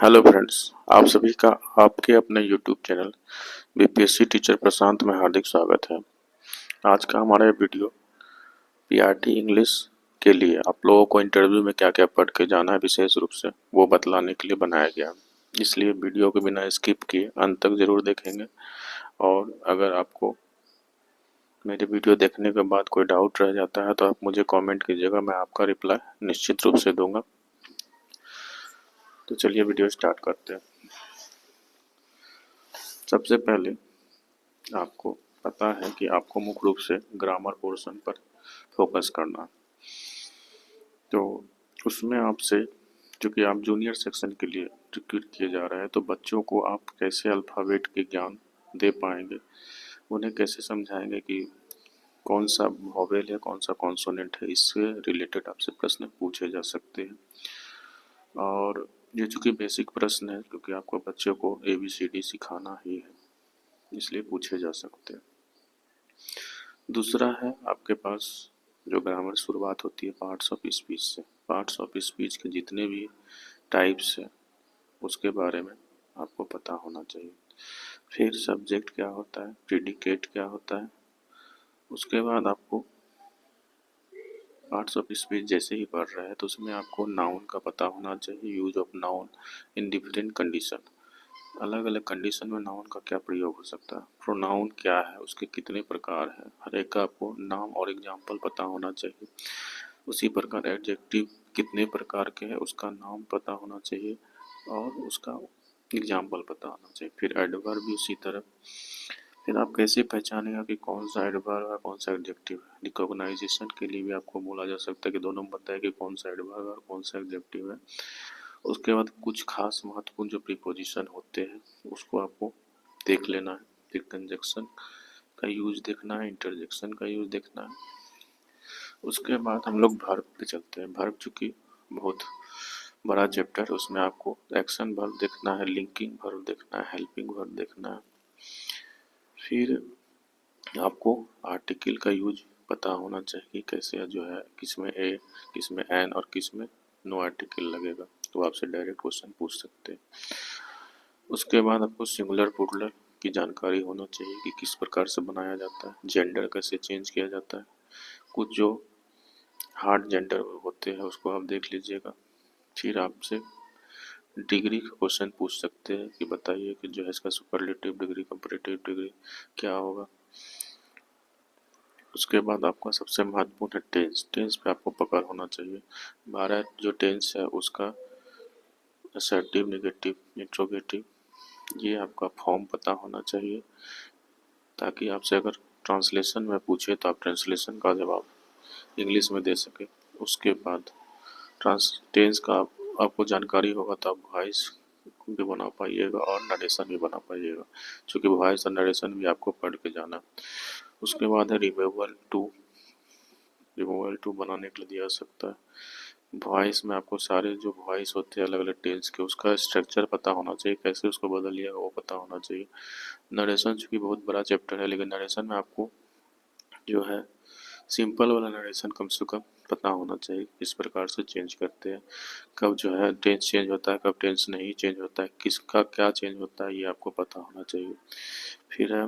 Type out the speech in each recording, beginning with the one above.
Hello friends, आप सभी का आपके अपने यूट्यूब चैनल बीपीएससी टीचर प्रशांत में हार्दिक स्वागत है। आज का हमारा ये वीडियो पीआरटी इंग्लिश के लिए आप लोगों को इंटरव्यू में क्या क्या पढ़ के जाना है विशेष रूप से वो बतलाने के लिए बनाया गया है। इसलिए वीडियो को बिना स्किप किए अंत तक ज़रूर देखेंगे और अगर आपको मेरे वीडियो देखने के बाद कोई डाउट रह जाता है तो आप मुझे कॉमेंट कीजिएगा, मैं आपका रिप्लाई निश्चित रूप से दूंगा। तो चलिए वीडियो स्टार्ट करते हैं। सबसे पहले आपको पता है कि आपको मुख्य रूप से ग्रामर पोर्शन पर फोकस करना है। तो उसमें आपसे, चूँकि आप जूनियर सेक्शन के लिए रिक्रूट किए जा रहे हैं, तो बच्चों को आप कैसे अल्फ़ाबेट के ज्ञान दे पाएंगे, उन्हें कैसे समझाएंगे कि कौन सा वोवेल है, कौन सा कॉन्सोनेंट है, इससे रिलेटेड आपसे प्रश्न पूछे जा सकते हैं। और ये चूँकि बेसिक प्रश्न है, क्योंकि आपको बच्चों को ABCD सिखाना ही है, इसलिए पूछे जा सकते हैं। दूसरा है आपके पास जो ग्रामर शुरुआत होती है पार्ट्स ऑफ स्पीच से। पार्ट्स ऑफ स्पीच के जितने भी टाइप्स हैं उसके बारे में आपको पता होना चाहिए। फिर सब्जेक्ट क्या होता है, प्रेडिकेट क्या होता है। उसके बाद आपको पार्ट्स ऑफ स्पीच जैसे ही पढ़ रहे हैं तो उसमें आपको नाउन का पता होना चाहिए, use of noun in different condition. अलग अलग कंडीशन में नाउन का क्या प्रयोग हो सकता है, प्रोनाउन क्या है, उसके कितने प्रकार हैं, हर एक का आपको नाम और एग्जाम्पल पता होना चाहिए। उसी प्रकार एडजेक्टिव कितने प्रकार के हैं उसका नाम पता होना चाहिए और उसका एग्जाम्पल पता होना चाहिए। फिर एडवर्ब भी उसी तरह। फिर आप कैसे पहचानेगा कि कौन सा एडवर्ब है कौन सा एडजेक्टिव है। रिकॉग्नाइजेशन के लिए भी आपको बोला जा सकता है कि दोनों में बताए कि कौन सा एडवर्ब है और कौन सा एडजेक्टिव है। उसके बाद कुछ खास महत्वपूर्ण जो प्रीपोजिशन होते हैं उसको आपको देख लेना है। फिर कंजक्शन का यूज देखना है, इंटरजेक्शन का यूज देखना है। उसके बाद हम लोग वर्ब पे चलते हैं। वर्ब चूँकि बहुत बड़ा चैप्टर है, उसमें आपको एक्शन वर्ब देखना है, लिंकिंग वर्ब देखना है, हेल्पिंग वर्ब देखना है। फिर आपको आर्टिकल का यूज पता होना चाहिए, कैसे जो है किसमें ए, किसमें एन और किसमें नो आर्टिकल लगेगा, तो आपसे डायरेक्ट क्वेश्चन पूछ सकते हैं। उसके बाद आपको सिंगुलर प्लूरल की जानकारी होना चाहिए कि किस प्रकार से बनाया जाता है, जेंडर कैसे चेंज किया जाता है। कुछ जो हार्ड जेंडर होते हैं उसको आप देख लीजिएगा। फिर आपसे डिग्री का क्वेश्चन पूछ सकते हैं कि बताइए कि जो है इसका सुपरलेटिव डिग्री, कंपैरेटिव डिग्री क्या होगा। उसके बाद आपका सबसे महत्वपूर्ण है टेंस। टेंस पे आपको पकड़ होना चाहिए। 12 जो टेंस है उसका असर्टिव, नेगेटिव, इंट्रोगेटिव, ये आपका फॉर्म पता होना चाहिए, ताकि आपसे अगर ट्रांसलेशन में पूछे तो आप ट्रांसलेशन का जवाब इंग्लिश में दे सके। उसके बाद टेंस का आपको जानकारी होगा तो आप वॉइस भी बना पाइएगा और नरेशन भी बना पाइएगा, क्योंकि वॉइस और नरेशन भी आपको पढ़ के जाना। उसके बाद है रिमूवल टू। रिमूवल टू बनाने के लिए दिया सकता है। वॉइस में आपको सारे जो वॉइस होते हैं अलग अलग टेंस के उसका स्ट्रक्चर पता होना चाहिए, कैसे उसको बदलिएगा वो पता होना चाहिए। नरेशन चूँकि बहुत बड़ा चैप्टर है, लेकिन नरेशन में आपको जो है सिंपल वाला नरेशन कम से कम पता होना चाहिए, किस प्रकार से चेंज करते हैं, कब जो है टेंस चेंज होता है, कब टेंस नहीं चेंज होता है, किसका क्या चेंज होता है, ये आपको पता होना चाहिए। फिर है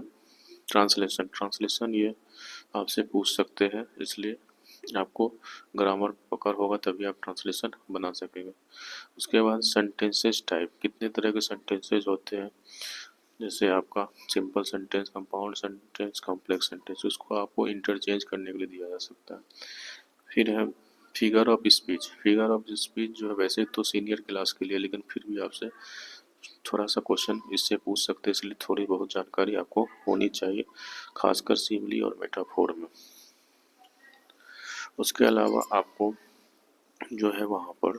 ट्रांसलेशन। ट्रांसलेशन ये आपसे पूछ सकते हैं, इसलिए आपको ग्रामर पकड़ होगा तभी आप ट्रांसलेशन बना सकेंगे। उसके बाद सेंटेंसेस टाइप, कितने तरह के सेंटेंसेस होते हैं, जैसे आपका simple sentence, compound sentence, complex sentence, उसको आपको इंटरचेंज करने के लिए दिया जा सकता है। फिर है figure of speech. Figure of speech जो है वैसे तो सीनियर क्लास के लिए, लेकिन फिर भी आपसे थोड़ा सा क्वेश्चन इससे पूछ सकते हैं, इसलिए थोड़ी बहुत जानकारी आपको होनी चाहिए, खासकर सिमिली और मेटाफोर में। उसके अलावा आपको जो है वहाँ पर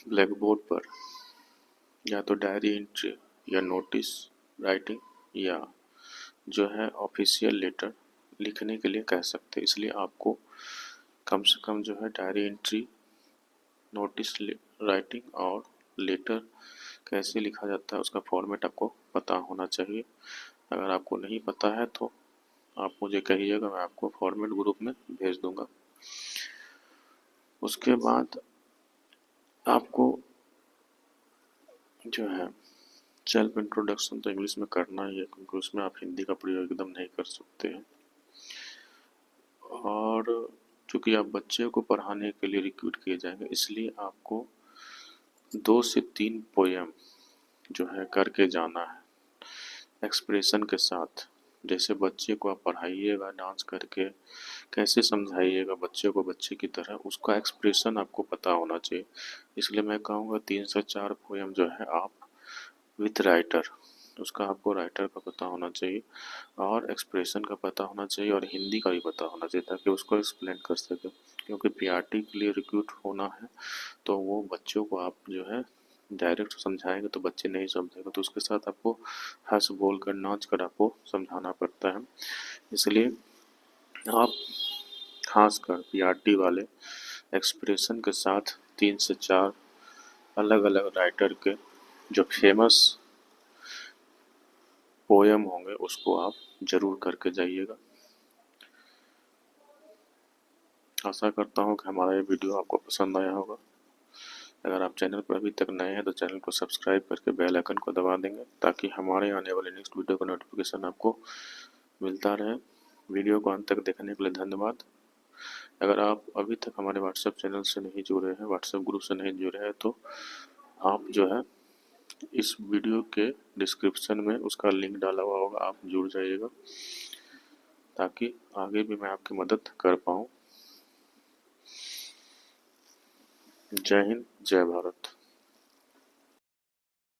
ब्लैक बोर्ड पर या तो डायरी एंट्री या नोटिस राइटिंग या जो है ऑफिशियल लेटर लिखने के लिए कह सकते हैं, इसलिए आपको कम से कम जो है डायरी एंट्री, नोटिस राइटिंग और लेटर कैसे लिखा जाता है उसका फॉर्मेट आपको पता होना चाहिए। अगर आपको नहीं पता है तो आप मुझे कहिएगा, मैं आपको फॉर्मेट ग्रुप में भेज दूंगा। उसके बाद आपको जो है सेल्फ इंट्रोडक्शन तो इंग्लिश में करना ही है, क्योंकि उसमें आप हिंदी का प्रयोग एकदम नहीं कर सकते हैं। और चूँकि आप बच्चे को पढ़ाने के लिए रिक्रूट किए जाएंगे, इसलिए आपको 2 से 3 पोएम जो है करके जाना है एक्सप्रेशन के साथ। जैसे बच्चे को आप पढ़ाइएगा डांस करके, कैसे समझाइएगा बच्चे को बच्चे की तरह, उसका एक्सप्रेशन आपको पता होना चाहिए। इसलिए मैं कहूँगा 3 से 4 पोएम जो है आप विथ राइटर, उसका आपको राइटर का पता होना चाहिए और एक्सप्रेशन का पता होना चाहिए और हिंदी का भी पता होना चाहिए, ताकि उसको एक्सप्लेन कर सके। क्योंकि पीआरटी के लिए रिक्रूट होना है, तो वो बच्चों को आप जो है डायरेक्ट समझाएंगे तो बच्चे नहीं समझेंगे, तो उसके साथ आपको हंस बोल कर नाच कर आपको समझाना पड़ता है। इसलिए आप खासकर पीआरटी वाले एक्सप्रेशन के साथ 3 से 4 अलग अलग राइटर के जो फेमस पोएम होंगे उसको आप ज़रूर करके जाइएगा। आशा करता हूँ कि हमारा ये वीडियो आपको पसंद आया होगा। अगर आप चैनल पर अभी तक नए हैं तो चैनल को सब्सक्राइब करके बेल आइकन को दबा देंगे, ताकि हमारे आने वाले नेक्स्ट वीडियो का नोटिफिकेशन आपको मिलता रहे। वीडियो को अंत तक देखने के लिए धन्यवाद। अगर आप अभी तक हमारे व्हाट्सएप चैनल से नहीं जुड़े हैं, व्हाट्सएप ग्रुप से नहीं जुड़े हैं, तो आप जो है इस वीडियो के डिस्क्रिप्शन में उसका लिंक डाला हुआ होगा, आप जुड़ जाइएगा, ताकि आगे भी मैं आपकी मदद कर पाऊँ। जय हिंद, जय भारत।